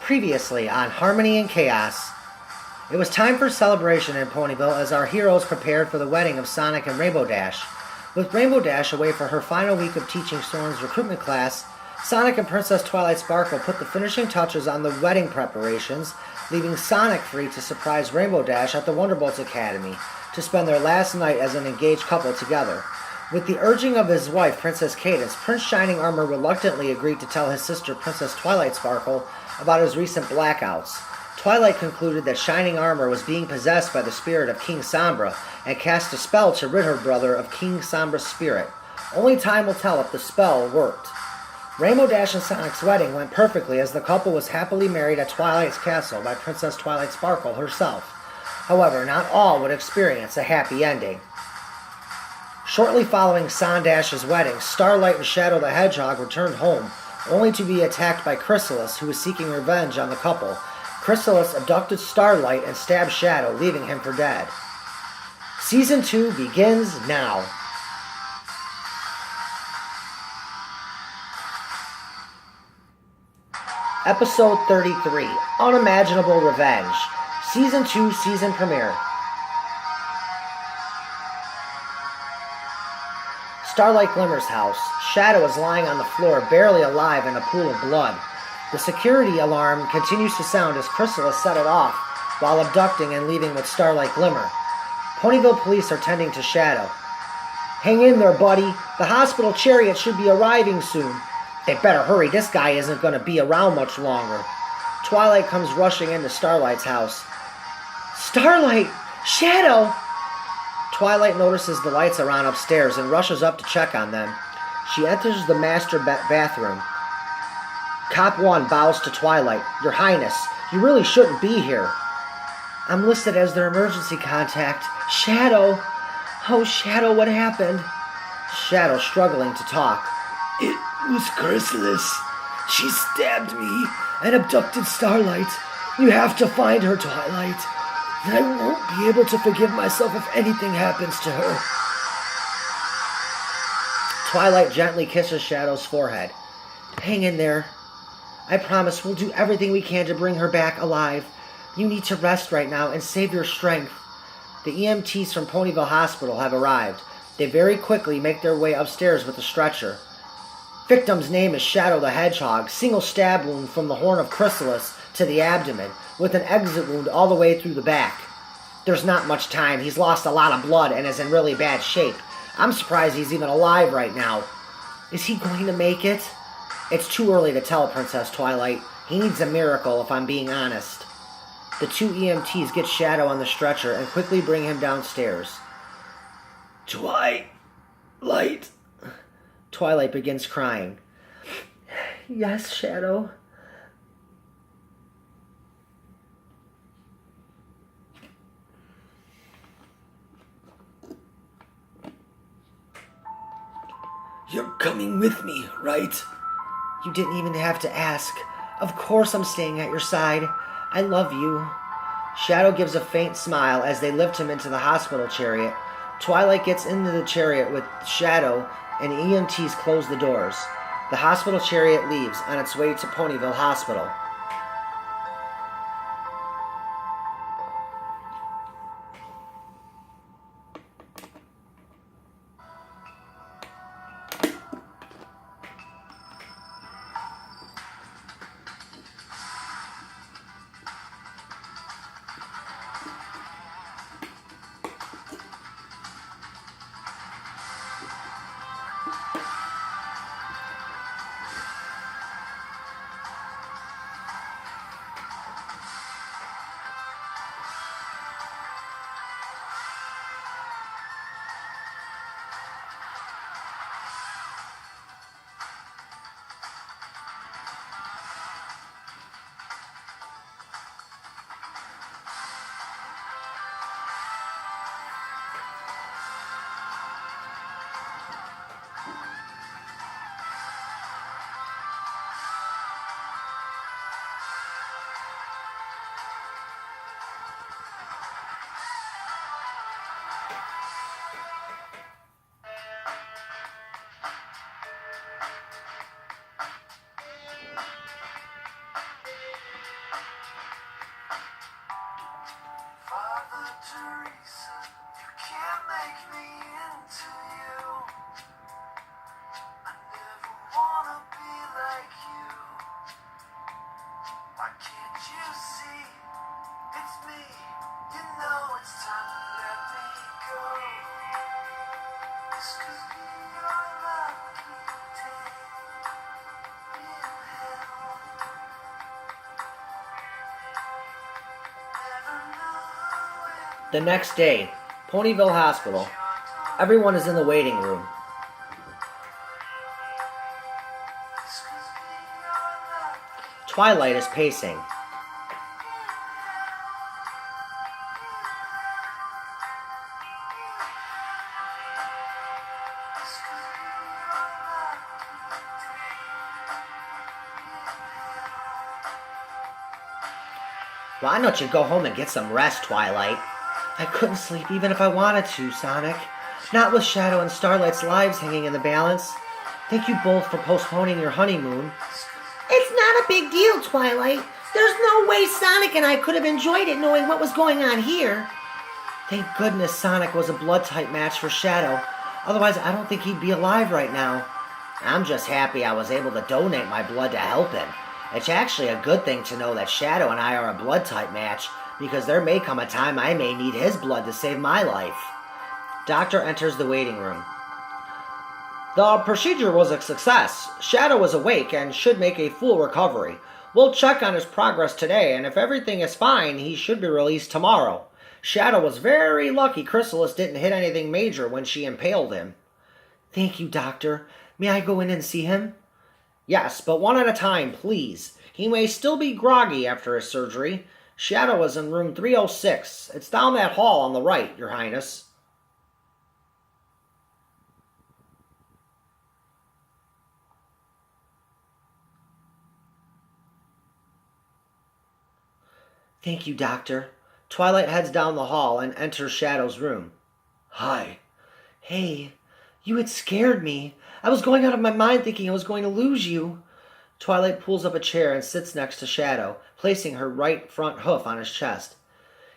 Previously on Harmony and Chaos. It was time for celebration in Ponyville as our heroes prepared for the wedding of Sonic and Rainbow Dash. With Rainbow Dash away for her final week of teaching Soren's recruitment class, Sonic and Princess Twilight Sparkle put the finishing touches on the wedding preparations, leaving Sonic free to surprise Rainbow Dash at the Wonderbolts Academy to spend their last night as an engaged couple together. With the urging of his wife, Princess Cadance, Prince Shining Armor reluctantly agreed to tell his sister, Princess Twilight Sparkle, about his recent blackouts. Twilight concluded that Shining Armor was being possessed by the spirit of King Sombra and cast a spell to rid her brother of King Sombra's spirit. Only time will tell if the spell worked. Rainbow Dash and Sonic's wedding went perfectly as the couple was happily married at Twilight's castle by Princess Twilight Sparkle herself. However, not all would experience a happy ending. Shortly following Sondash's wedding, Starlight and Shadow the Hedgehog returned home, only to be attacked by Chrysalis, who was seeking revenge on the couple. Chrysalis abducted Starlight and stabbed Shadow, leaving him for dead. Season 2 begins now. Episode 33, Unimaginable Revenge. Season 2 season premiere. Starlight Glimmer's house. Shadow is lying on the floor, barely alive in a pool of blood. The security alarm continues to sound as Chrysalis set it off while abducting and leaving with Starlight Glimmer. Ponyville police are tending to Shadow. Hang in there, buddy. The hospital chariot should be arriving soon. They better hurry. This guy isn't going to be around much longer. Twilight comes rushing into Starlight's house. Starlight! Shadow! Twilight notices the lights are on upstairs and rushes up to check on them. She enters the master bathroom. Cop 1 bows to Twilight. Your Highness, you really shouldn't be here. I'm listed as their emergency contact. Shadow! Oh, Shadow, what happened? Shadow struggling to talk. It was Chrysalis. She stabbed me and abducted Starlight. You have to find her, Twilight. I won't be able to forgive myself if anything happens to her. Twilight gently kisses Shadow's forehead. Hang in there. I promise we'll do everything we can to bring her back alive. You need to rest right now and save your strength. The EMTs from Ponyville Hospital have arrived. They very quickly make their way upstairs with a stretcher. Victim's name is Shadow the Hedgehog. Single stab wound from the horn of Chrysalis to the abdomen, with an exit wound all the way through the back. There's not much time. He's lost a lot of blood and is in really bad shape. I'm surprised he's even alive right now. Is he going to make it? It's too early to tell, Princess Twilight. He needs a miracle, if I'm being honest. The two EMTs get Shadow on the stretcher and quickly bring him downstairs. Twilight. Twilight begins crying. Yes, Shadow. You're coming with me, right? You didn't even have to ask. Of course I'm staying at your side. I love you. Shadow gives a faint smile as they lift him into the hospital chariot. Twilight gets into the chariot with Shadow, and EMTs close the doors. The hospital chariot leaves on its way to Ponyville Hospital. The next day, Ponyville Hospital. Everyone is in the waiting room. Twilight is pacing. Why don't you go home and get some rest, Twilight? I couldn't sleep even if I wanted to, Sonic. Not with Shadow and Starlight's lives hanging in the balance. Thank you both for postponing your honeymoon. It's not a big deal, Twilight. There's no way Sonic and I could have enjoyed it knowing what was going on here. Thank goodness Sonic was a blood-type match for Shadow. Otherwise, I don't think he'd be alive right now. I'm just happy I was able to donate my blood to help him. It's actually a good thing to know that Shadow and I are a blood-type match, because there may come a time I may need his blood to save my life. Doctor enters the waiting room. The procedure was a success. Shadow is awake and should make a full recovery. We'll check on his progress today, and if everything is fine, he should be released tomorrow. Shadow was very lucky Chrysalis didn't hit anything major when she impaled him. Thank you, Doctor. May I go in and see him? Yes, but one at a time, please. He may still be groggy after his surgery. Shadow is in room 306. It's down that hall on the right, Your Highness. Thank you, Doctor. Twilight heads down the hall and enters Shadow's room. Hi. Hey, you had scared me. I was going out of my mind thinking I was going to lose you. Twilight pulls up a chair and sits next to Shadow, placing her right front hoof on his chest.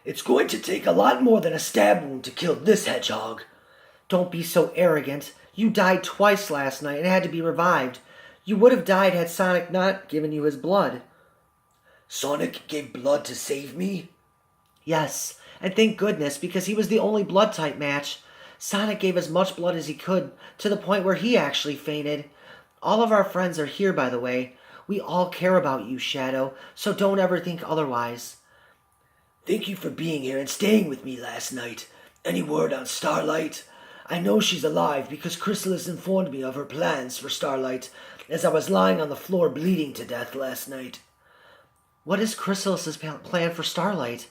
It's going to take a lot more than a stab wound to kill this hedgehog. Don't be so arrogant. You died twice last night and had to be revived. You would have died had Sonic not given you his blood. Sonic gave blood to save me? Yes, and thank goodness, because he was the only blood-type match. Sonic gave as much blood as he could, to the point where he actually fainted. All of our friends are here, by the way. We all care about you, Shadow, so don't ever think otherwise. Thank you for being here and staying with me last night. Any word on Starlight? I know she's alive because Chrysalis informed me of her plans for Starlight as I was lying on the floor bleeding to death last night. What is Chrysalis' plan for Starlight?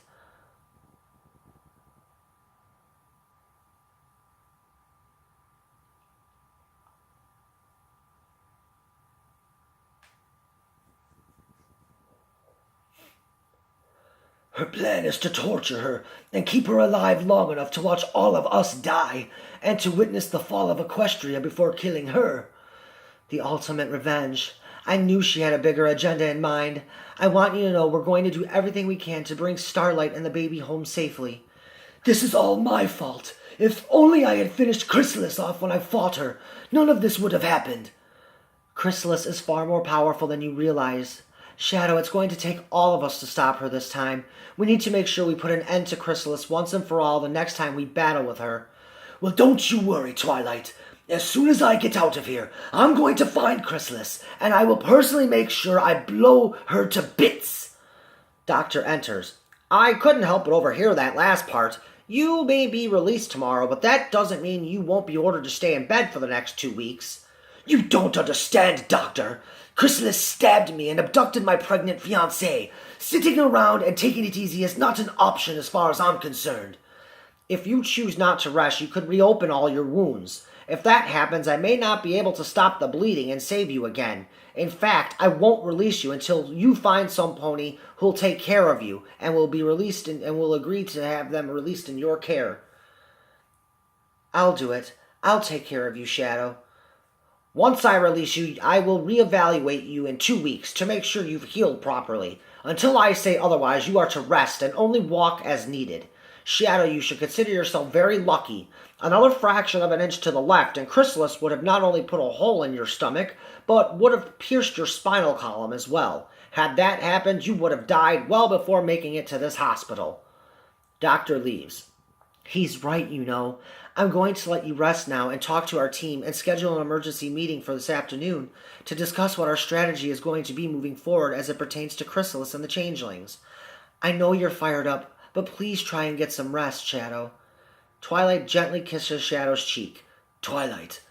Her plan is to torture her and keep her alive long enough to watch all of us die and to witness the fall of Equestria before killing her. The ultimate revenge. I knew she had a bigger agenda in mind. I want you to know we're going to do everything we can to bring Starlight and the baby home safely. This is all my fault. If only I had finished Chrysalis off when I fought her, none of this would have happened. Chrysalis is far more powerful than you realize. Shadow, it's going to take all of us to stop her this time. We need to make sure we put an end to Chrysalis once and for all the next time we battle with her. Well, don't you worry, Twilight. As soon as I get out of here, I'm going to find Chrysalis, and I will personally make sure I blow her to bits. Doctor enters. I couldn't help but overhear that last part. You may be released tomorrow, but that doesn't mean you won't be ordered to stay in bed for the next 2 weeks. You don't understand, Doctor. Chrysalis stabbed me and abducted my pregnant fiancée. Sitting around and taking it easy is not an option as far as I'm concerned. If you choose not to rest, you could reopen all your wounds. If that happens, I may not be able to stop the bleeding and save you again. In fact, I won't release you until you find some pony who'll take care of you and will be released and will agree to have them released in your care. I'll do it. I'll take care of you, Shadow. Once I release you, I will reevaluate you in 2 weeks to make sure you've healed properly. Until I say otherwise, you are to rest and only walk as needed. Shadow, you should consider yourself very lucky. Another fraction of an inch to the left, and Chrysalis would have not only put a hole in your stomach, but would have pierced your spinal column as well. Had that happened, you would have died well before making it to this hospital. Doctor leaves. He's right, you know. I'm going to let you rest now and talk to our team and schedule an emergency meeting for this afternoon to discuss what our strategy is going to be moving forward as it pertains to Chrysalis and the Changelings. I know you're fired up, but please try and get some rest, Shadow. Twilight gently kisses Shadow's cheek. Twilight,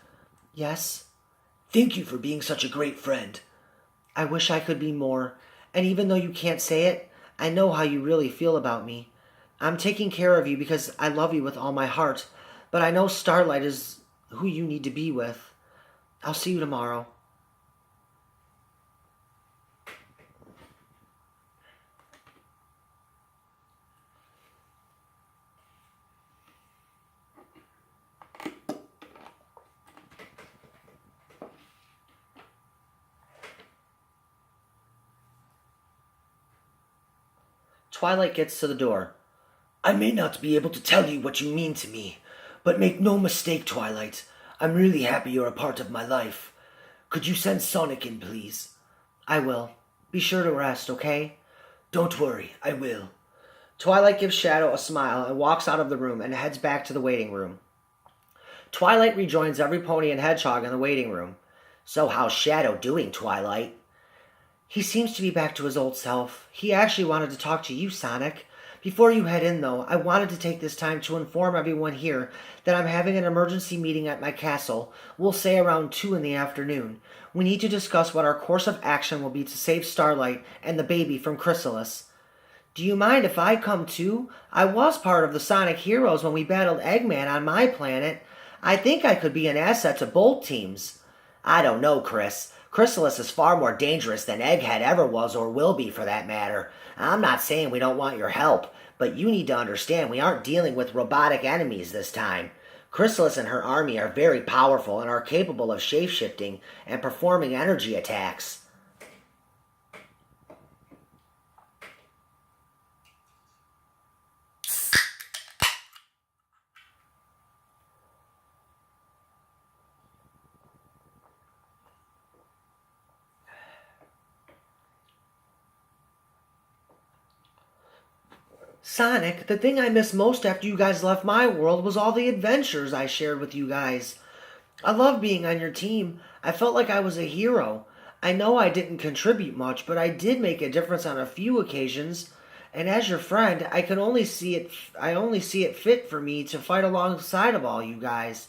Yes? thank you for being such a great friend. I wish I could be more, and even though you can't say it, I know how you really feel about me. I'm taking care of you because I love you with all my heart, but I know Starlight is who you need to be with. I'll see you tomorrow. Twilight gets to the door. I may not be able to tell you what you mean to me, but make no mistake, Twilight, I'm really happy you're a part of my life. Could you send Sonic in, please? I will. Be sure to rest, okay? Don't worry, I will. Twilight gives Shadow a smile and walks out of the room and heads back to the waiting room. Twilight rejoins every pony and hedgehog in the waiting room. So how's Shadow doing, Twilight? He seems to be back to his old self. He actually wanted to talk to you, Sonic. Before you head in, though, I wanted to take this time to inform everyone here that I'm having an emergency meeting at my castle, we'll say around 2 in the afternoon. We need to discuss what our course of action will be to save Starlight and the baby from Chrysalis. Do you mind if I come too? I was part of the Sonic Heroes when we battled Eggman on my planet. I think I could be an asset to both teams. I don't know, Chris. Chrysalis is far more dangerous than Egghead ever was or will be for that matter. I'm not saying we don't want your help, but you need to understand we aren't dealing with robotic enemies this time. Chrysalis and her army are very powerful and are capable of shape-shifting and performing energy attacks. Sonic, the thing I missed most after you guys left my world was all the adventures I shared with you guys. I love being on your team. I felt like I was a hero. I know I didn't contribute much, but I did make a difference on a few occasions. And as your friend, I only see it fit for me to fight alongside of all you guys.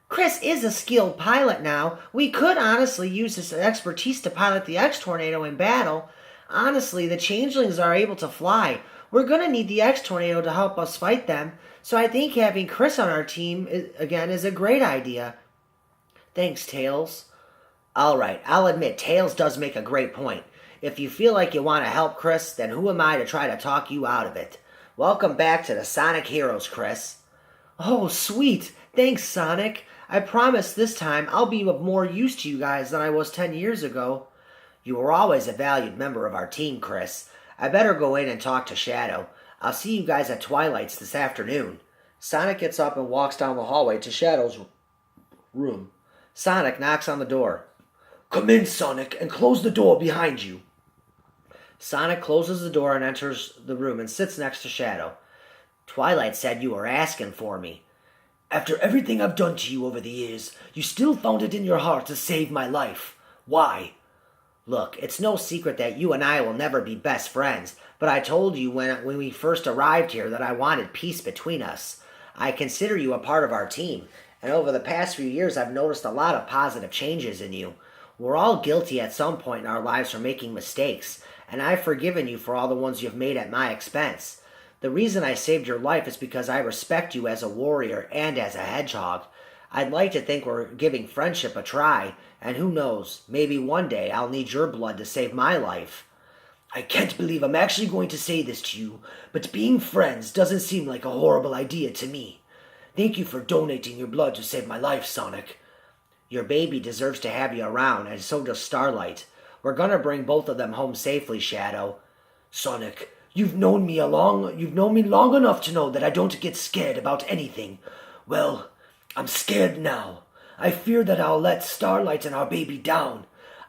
Chris is a skilled pilot now. We could honestly use his expertise to pilot the X-Tornado in battle. Honestly, the changelings are able to fly. We're going to need the X-Tornado to help us fight them, so I think having Chris on our team, again, is a great idea. Thanks, Tails. Alright, I'll admit, Tails does make a great point. If you feel like you want to help Chris, then who am I to try to talk you out of it? Welcome back to the Sonic Heroes, Chris. Oh, sweet. Thanks, Sonic. I promise this time I'll be of more use to you guys than I was 10 years ago. You were always a valued member of our team, Chris. I better go in and talk to Shadow. I'll see you guys at Twilight's this afternoon. Sonic gets up and walks down the hallway to Shadow's room. Sonic knocks on the door. Come in, Sonic, and close the door behind you. Sonic closes the door and enters the room and sits next to Shadow. Twilight said you were asking for me. After everything I've done to you over the years, you still found it in your heart to save my life. Why? Look, it's no secret that you and I will never be best friends, but I told you when we first arrived here that I wanted peace between us. I consider you a part of our team, and over the past few years I've noticed a lot of positive changes in you. We're all guilty at some point in our lives for making mistakes, and I've forgiven you for all the ones you've made at my expense. The reason I saved your life is because I respect you as a warrior and as a hedgehog. I'd like to think we're giving friendship a try, and who knows, maybe one day I'll need your blood to save my life. I can't believe I'm actually going to say this to you, but being friends doesn't seem like a horrible idea to me. Thank you for donating your blood to save my life, Sonic. Your baby deserves to have you around, and so does Starlight. We're gonna bring both of them home safely, Shadow. Sonic, you've known me long enough to know that I don't get scared about anything. Well, I'm scared now. I fear that I'll let Starlight and our baby down.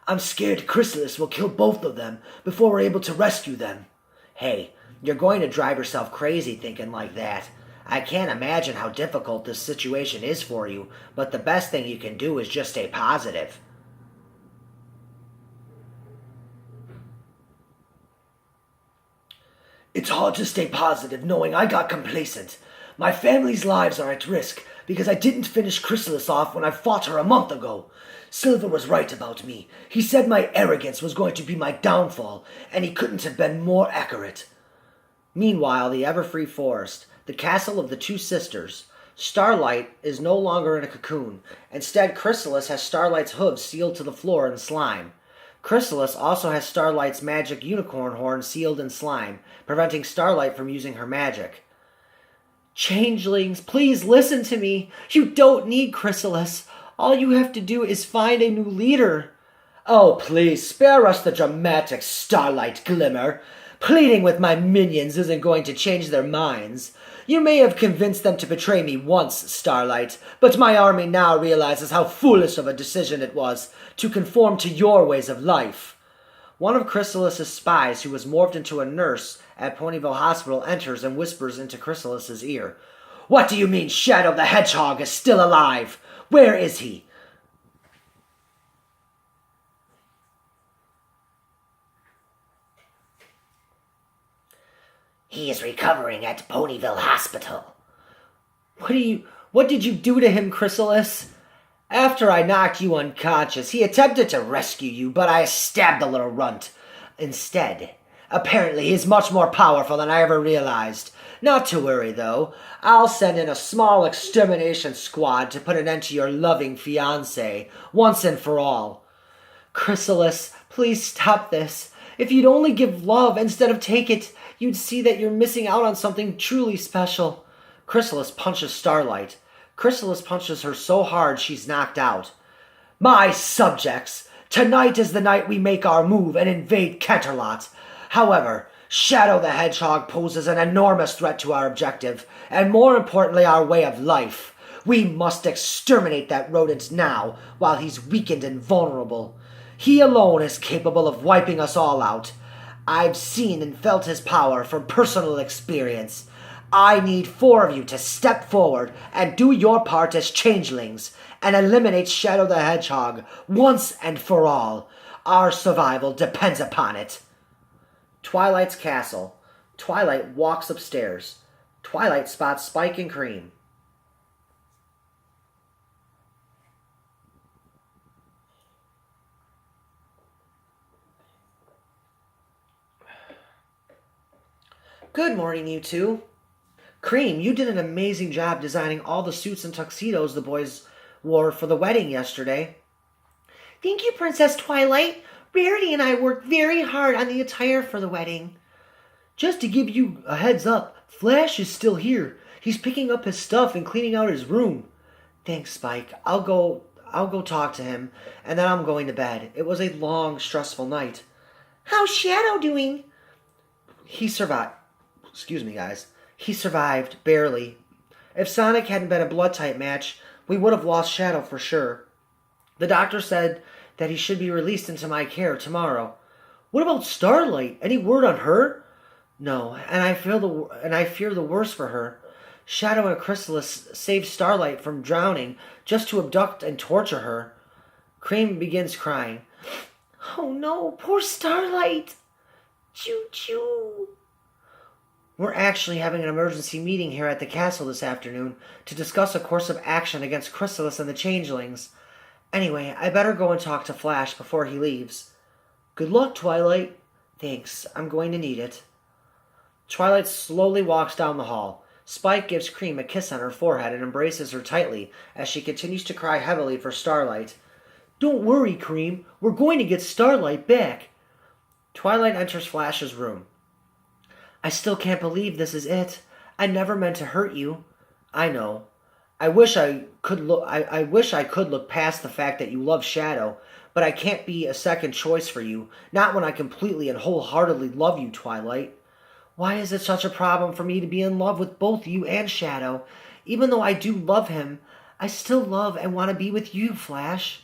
I'm scared Chrysalis will kill both of them before we're able to rescue them. Hey, you're going to drive yourself crazy thinking like that. I can't imagine how difficult this situation is for you, but the best thing you can do is just stay positive. It's hard to stay positive knowing I got complacent. My family's lives are at risk because I didn't finish Chrysalis off when I fought her a month ago. Silver was right about me. He said my arrogance was going to be my downfall, and he couldn't have been more accurate. Meanwhile, the Everfree Forest, the castle of the two sisters. Starlight is no longer in a cocoon. Instead, Chrysalis has Starlight's hooves sealed to the floor in slime. Chrysalis also has Starlight's magic unicorn horn sealed in slime, preventing Starlight from using her magic. Changelings, please listen to me. You don't need Chrysalis. All you have to do is find a new leader. Oh, please, spare us the dramatic Starlight glimmer. Pleading with my minions isn't going to change their minds. You may have convinced them to betray me once, Starlight, but my army now realizes how foolish of a decision it was to conform to your ways of life. One of Chrysalis's spies, who was morphed into a nurse at Ponyville Hospital, enters and whispers into Chrysalis's ear. What do you mean Shadow the Hedgehog is still alive? Where is he? He is recovering at Ponyville Hospital. What did you do to him, Chrysalis? After I knocked you unconscious, he attempted to rescue you, but I stabbed the little runt instead. Apparently, he's much more powerful than I ever realized. Not to worry, though. I'll send in a small extermination squad to put an end to your loving fiancé, once and for all. Chrysalis, please stop this. If you'd only give love instead of take it, you'd see that you're missing out on something truly special. Chrysalis punches Starlight. Chrysalis punches her so hard she's knocked out. My subjects, tonight is the night we make our move and invade Canterlot. However, Shadow the Hedgehog poses an enormous threat to our objective, and more importantly, our way of life. We must exterminate that rodent now, while he's weakened and vulnerable. He alone is capable of wiping us all out. I've seen and felt his power from personal experience. I need 4 of you to step forward and do your part as changelings, and eliminate Shadow the Hedgehog once and for all. Our survival depends upon it. Twilight's castle. Twilight walks upstairs. Twilight spots Spike and Cream. Good morning, you two. Cream, you did an amazing job designing all the suits and tuxedos the boys wore for the wedding yesterday. Thank you, Princess Twilight. Rarity and I worked very hard on the attire for the wedding. Just to give you a heads up, Flash is still here. He's picking up his stuff and cleaning out his room. Thanks, Spike. I'll go talk to him, and then I'm going to bed. It was a long, stressful night. How's Shadow doing? He survived. Excuse me, guys. He survived, barely. If Sonic hadn't been a blood-type match, we would have lost Shadow for sure. The doctor said that he should be released into my care tomorrow. What about Starlight? Any word on her? No, and I fear the worst for her. Shadow and Chrysalis saved Starlight from drowning just to abduct and torture her. Cream begins crying. Oh no, poor Starlight. Choo-choo. We're actually having an emergency meeting here at the castle this afternoon to discuss a course of action against Chrysalis and the Changelings. Anyway, I better go and talk to Flash before he leaves. Good luck, Twilight. Thanks, I'm going to need it. Twilight slowly walks down the hall. Spike gives Cream a kiss on her forehead and embraces her tightly as she continues to cry heavily for Starlight. Don't worry, Cream. We're going to get Starlight back. Twilight enters Flash's room. I still can't believe this is it. I never meant to hurt you. I know. I wish I could look past the fact that you love Shadow, but I can't be a second choice for you, not when I completely and wholeheartedly love you, Twilight. Why is it such a problem for me to be in love with both you and Shadow? Even though I do love him, I still love and want to be with you, Flash.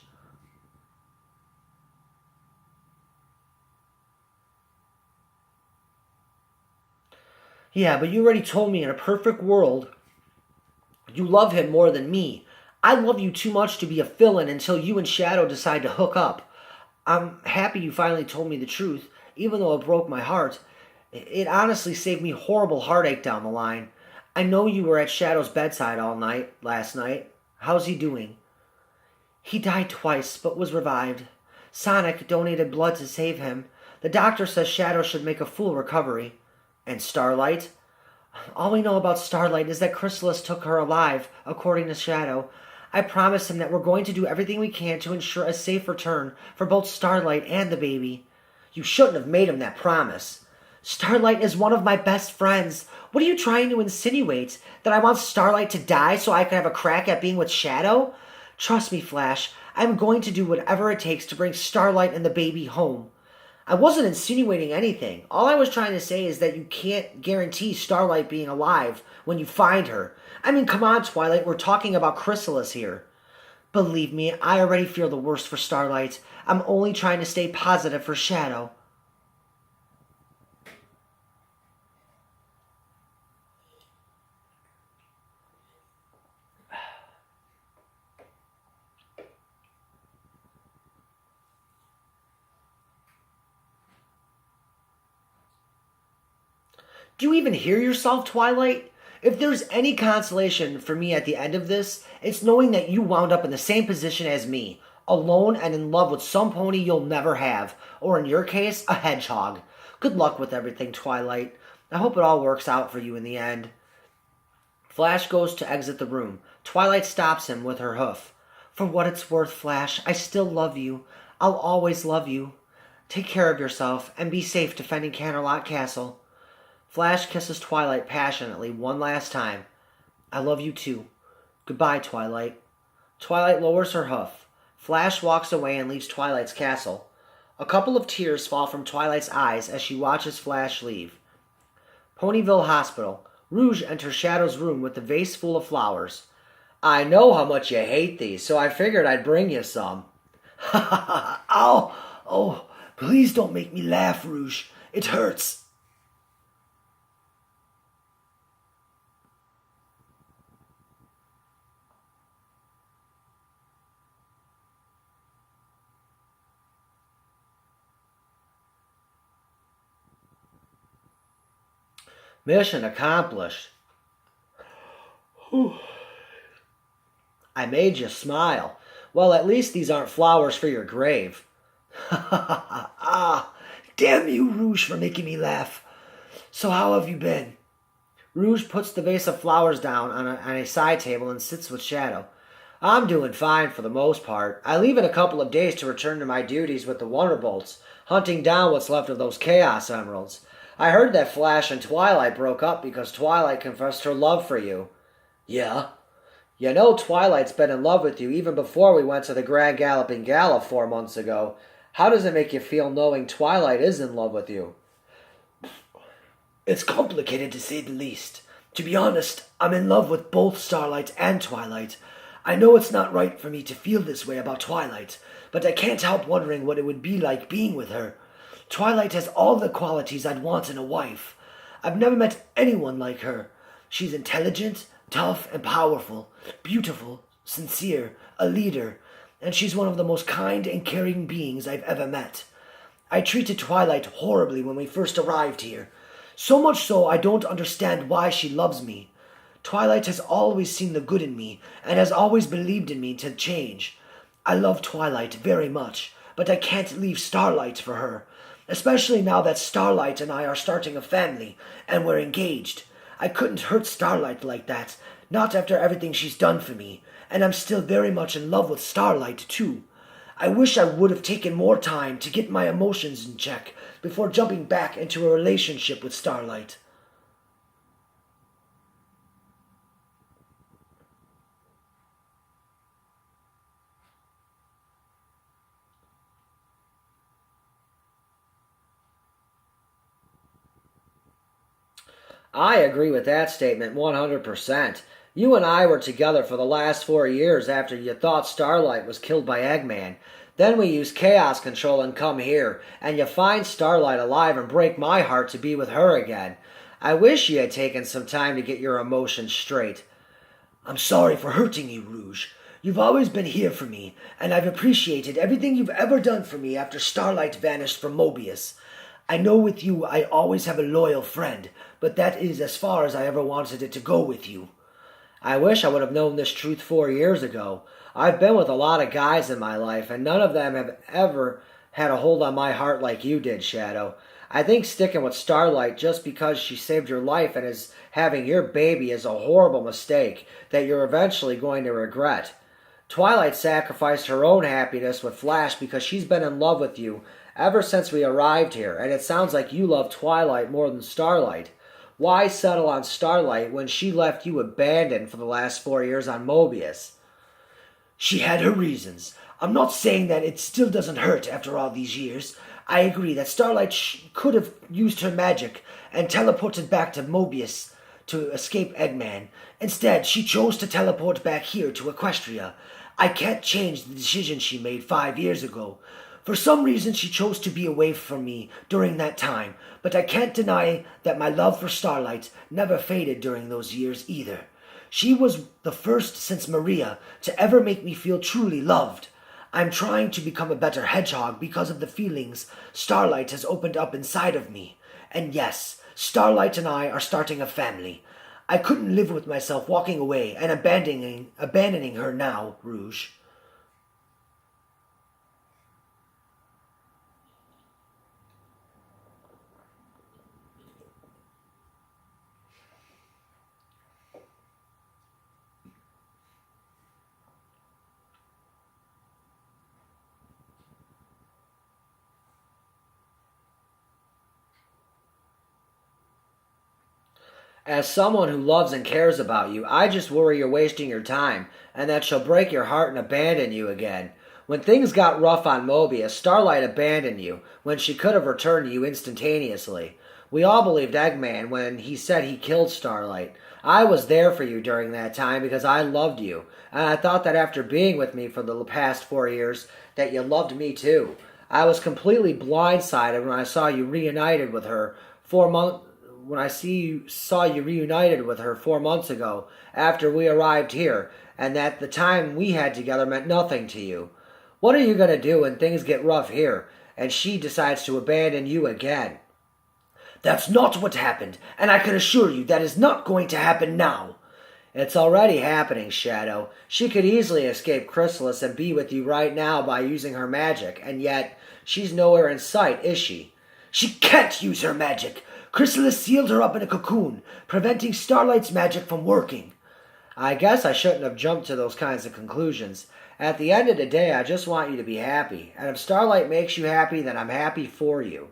Yeah, but you already told me in a perfect world you love him more than me. I love you too much to be a fill-in until you and Shadow decide to hook up. I'm happy you finally told me the truth, even though it broke my heart. It honestly saved me horrible heartache down the line. I know you were at Shadow's bedside all night, last night. How's he doing? He died twice, but was revived. Sonic donated blood to save him. The doctor says Shadow should make a full recovery. And Starlight? All we know about Starlight is that Chrysalis took her alive, according to Shadow. I promised him that we're going to do everything we can to ensure a safe return for both Starlight and the baby. You shouldn't have made him that promise. Starlight is one of my best friends. What are you trying to insinuate? That I want Starlight to die so I can have a crack at being with Shadow? Trust me, Flash. I'm going to do whatever it takes to bring Starlight and the baby home. I wasn't insinuating anything. All I was trying to say is that you can't guarantee Starlight being alive when you find her. I mean, come on, Twilight, we're talking about Chrysalis here. Believe me, I already feel the worst for Starlight. I'm only trying to stay positive for Shadow. Do you even hear yourself, Twilight? If there's any consolation for me at the end of this, it's knowing that you wound up in the same position as me, alone and in love with some pony you'll never have, or in your case, a hedgehog. Good luck with everything, Twilight. I hope it all works out for you in the end. Flash goes to exit the room. Twilight stops him with her hoof. For what it's worth, Flash, I still love you. I'll always love you. Take care of yourself, and be safe defending Canterlot Castle. Flash kisses Twilight passionately one last time. I love you too. Goodbye, Twilight. Twilight lowers her hoof. Flash walks away and leaves Twilight's castle. A couple of tears fall from Twilight's eyes as she watches Flash leave. Ponyville Hospital. Rouge enters Shadow's room with a vase full of flowers. I know how much you hate these, so I figured I'd bring you some. Ha ha ha! Ow! Oh, please don't make me laugh, Rouge. It hurts. Mission accomplished. I made you smile. Well, at least these aren't flowers for your grave. Ah, damn you, Rouge, for making me laugh. So how have you been? Rouge puts the vase of flowers down on a side table and sits with Shadow. I'm doing fine for the most part. I leave in a couple of days to return to my duties with the Wonderbolts, hunting down what's left of those Chaos Emeralds. I heard that Flash and Twilight broke up because Twilight confessed her love for you. Yeah? You know Twilight's been in love with you even before we went to the Grand Galloping Gala 4 months ago. How does it make you feel knowing Twilight is in love with you? It's complicated to say the least. To be honest, I'm in love with both Starlight and Twilight. I know it's not right for me to feel this way about Twilight, but I can't help wondering what it would be like being with her. Twilight has all the qualities I'd want in a wife. I've never met anyone like her. She's intelligent, tough, and powerful, beautiful, sincere, a leader, and she's one of the most kind and caring beings I've ever met. I treated Twilight horribly when we first arrived here, so much so I don't understand why she loves me. Twilight has always seen the good in me and has always believed in me to change. I love Twilight very much, but I can't leave Starlight for her. Especially now that Starlight and I are starting a family, and we're engaged. I couldn't hurt Starlight like that, not after everything she's done for me, and I'm still very much in love with Starlight, too. I wish I would have taken more time to get my emotions in check before jumping back into a relationship with Starlight. I agree with that statement 100%. You and I were together for the last 4 years after you thought Starlight was killed by Eggman. Then we used Chaos Control and come here, and you find Starlight alive and break my heart to be with her again. I wish you had taken some time to get your emotions straight. I'm sorry for hurting you, Rouge. You've always been here for me, and I've appreciated everything you've ever done for me after Starlight vanished from Mobius. I know with you I always have a loyal friend, but that is as far as I ever wanted it to go with you. I wish I would have known this truth 4 years ago. I've been with a lot of guys in my life, and none of them have ever had a hold on my heart like you did, Shadow. I think sticking with Starlight just because she saved your life and is having your baby is a horrible mistake that you're eventually going to regret. Twilight sacrificed her own happiness with Flash because she's been in love with you ever since we arrived here, and it sounds like you love Twilight more than Starlight. Why settle on Starlight when she left you abandoned for the last 4 years on Mobius? She had her reasons. I'm not saying that it still doesn't hurt after all these years. I agree that Starlight could have used her magic and teleported back to Mobius to escape Eggman. Instead, she chose to teleport back here to Equestria. I can't change the decision she made 5 years ago. For some reason, she chose to be away from me during that time, but I can't deny that my love for Starlight never faded during those years either. She was the first since Maria to ever make me feel truly loved. I'm trying to become a better hedgehog because of the feelings Starlight has opened up inside of me. And yes, Starlight and I are starting a family. I couldn't live with myself walking away and abandoning her now, Rouge. As someone who loves and cares about you, I just worry you're wasting your time, and that she'll break your heart and abandon you again. When things got rough on Mobius, Starlight abandoned you, when she could have returned to you instantaneously. We all believed Eggman when he said he killed Starlight. I was there for you during that time because I loved you, and I thought that after being with me for the past 4 years, that you loved me too. I was completely blindsided when I saw you reunited with her 4 months when I saw you reunited with her 4 months ago after we arrived here, and that the time we had together meant nothing to you. What are you going to do when things get rough here, and she decides to abandon you again? That's not what happened, and I can assure you that is not going to happen now. It's already happening, Shadow. She could easily escape Chrysalis and be with you right now by using her magic, and yet she's nowhere in sight, is she? She can't use her magic. Chrysalis sealed her up in a cocoon, preventing Starlight's magic from working. I guess I shouldn't have jumped to those kinds of conclusions. At the end of the day, I just want you to be happy. And if Starlight makes you happy, then I'm happy for you.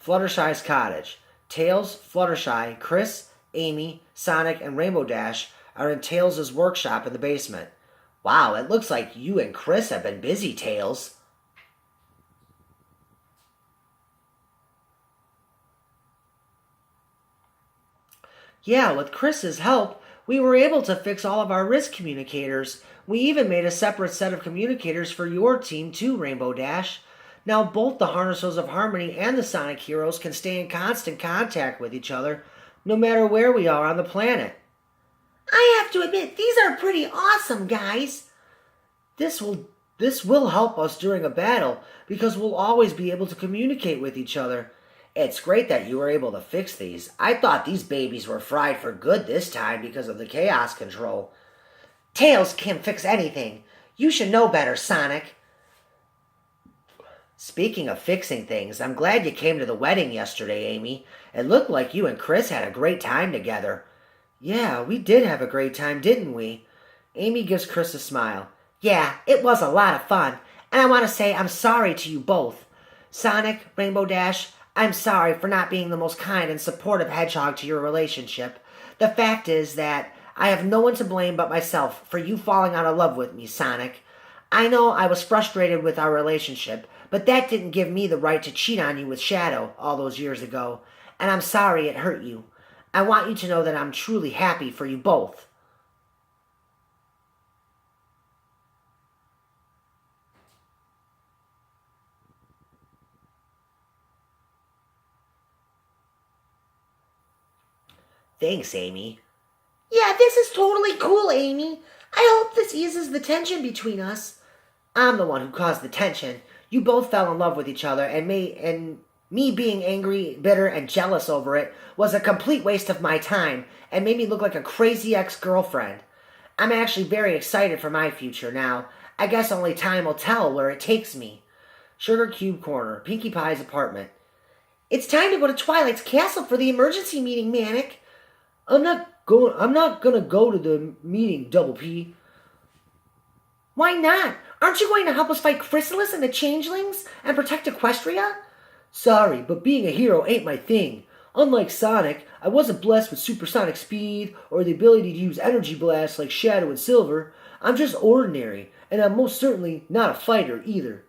Fluttershy's cottage. Tails, Fluttershy, Chris, Amy, Sonic, and Rainbow Dash are in Tails' workshop in the basement. Wow, it looks like you and Chris have been busy, Tails. Yeah, with Chris's help, we were able to fix all of our risk communicators. We even made a separate set of communicators for your team too, Rainbow Dash. Now both the Harnessers of Harmony and the Sonic Heroes can stay in constant contact with each other, no matter where we are on the planet. I have to admit, these are pretty awesome, guys. This will help us during a battle, because we'll always be able to communicate with each other. It's great that you were able to fix these. I thought these babies were fried for good this time because of the chaos control. Tails can fix anything. You should know better, Sonic. Speaking of fixing things, I'm glad you came to the wedding yesterday, Amy. It looked like you and Chris had a great time together. Yeah, we did have a great time, didn't we? Amy gives Chris a smile. Yeah, it was a lot of fun, and I want to say I'm sorry to you both. Sonic, Rainbow Dash, I'm sorry for not being the most kind and supportive hedgehog to your relationship. The fact is that I have no one to blame but myself for you falling out of love with me, Sonic. I know I was frustrated with our relationship, but that didn't give me the right to cheat on you with Shadow all those years ago, and I'm sorry it hurt you. I want you to know that I'm truly happy for you both. Thanks, Amy. Yeah, this is totally cool, Amy. I hope this eases the tension between us. I'm the one who caused the tension. You both fell in love with each other and Me being angry, bitter, and jealous over it was a complete waste of my time and made me look like a crazy ex-girlfriend. I'm actually very excited for my future now. I guess only time will tell where it takes me. Sugar Cube Corner, Pinkie Pie's apartment. It's time to go to Twilight's castle for the emergency meeting, Manic. I'm not gonna go to the meeting, Double P. Why not? Aren't you going to help us fight Chrysalis and the Changelings and protect Equestria? Sorry, but being a hero ain't my thing. Unlike Sonic, I wasn't blessed with supersonic speed or the ability to use energy blasts like Shadow and Silver. I'm just ordinary, and I'm most certainly not a fighter either.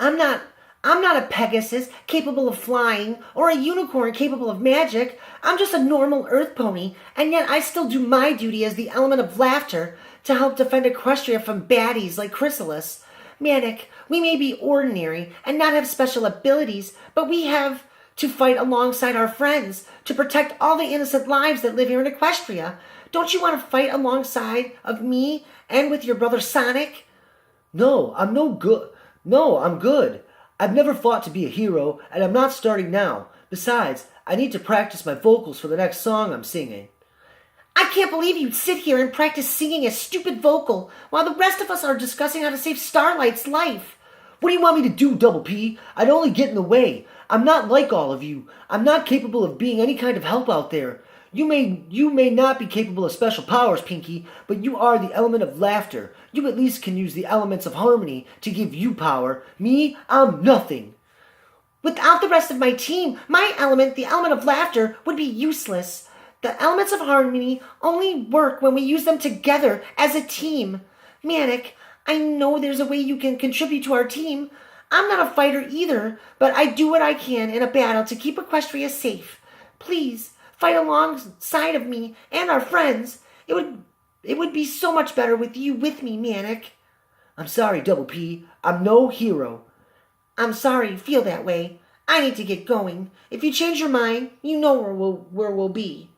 I'm not a Pegasus capable of flying or a unicorn capable of magic. I'm just a normal earth pony, and yet I still do my duty as the element of laughter to help defend Equestria from baddies like Chrysalis. Manic, we may be ordinary and not have special abilities, but we have to fight alongside our friends to protect all the innocent lives that live here in Equestria. Don't you want to fight alongside of me and with your brother Sonic? No, I'm no good. No, I'm good. I've never fought to be a hero, and I'm not starting now. Besides, I need to practice my vocals for the next song I'm singing. I can't believe you'd sit here and practice singing a stupid vocal while the rest of us are discussing how to save Starlight's life. What do you want me to do, Double P? I'd only get in the way. I'm not like all of you. I'm not capable of being any kind of help out there. You may not be capable of special powers, Pinkie, but you are the element of laughter. You at least can use the elements of harmony to give you power. Me, I'm nothing. Without the rest of my team, my element, the element of laughter, would be useless. The elements of harmony only work when we use them together as a team. Manic, I know there's a way you can contribute to our team. I'm not a fighter either, but I do what I can in a battle to keep Equestria safe. Please, fight alongside of me and our friends. It would be so much better with you with me, Manic. I'm sorry, Double P. I'm no hero. I'm sorry you feel that way. I need to get going. If you change your mind, you know where we'll be.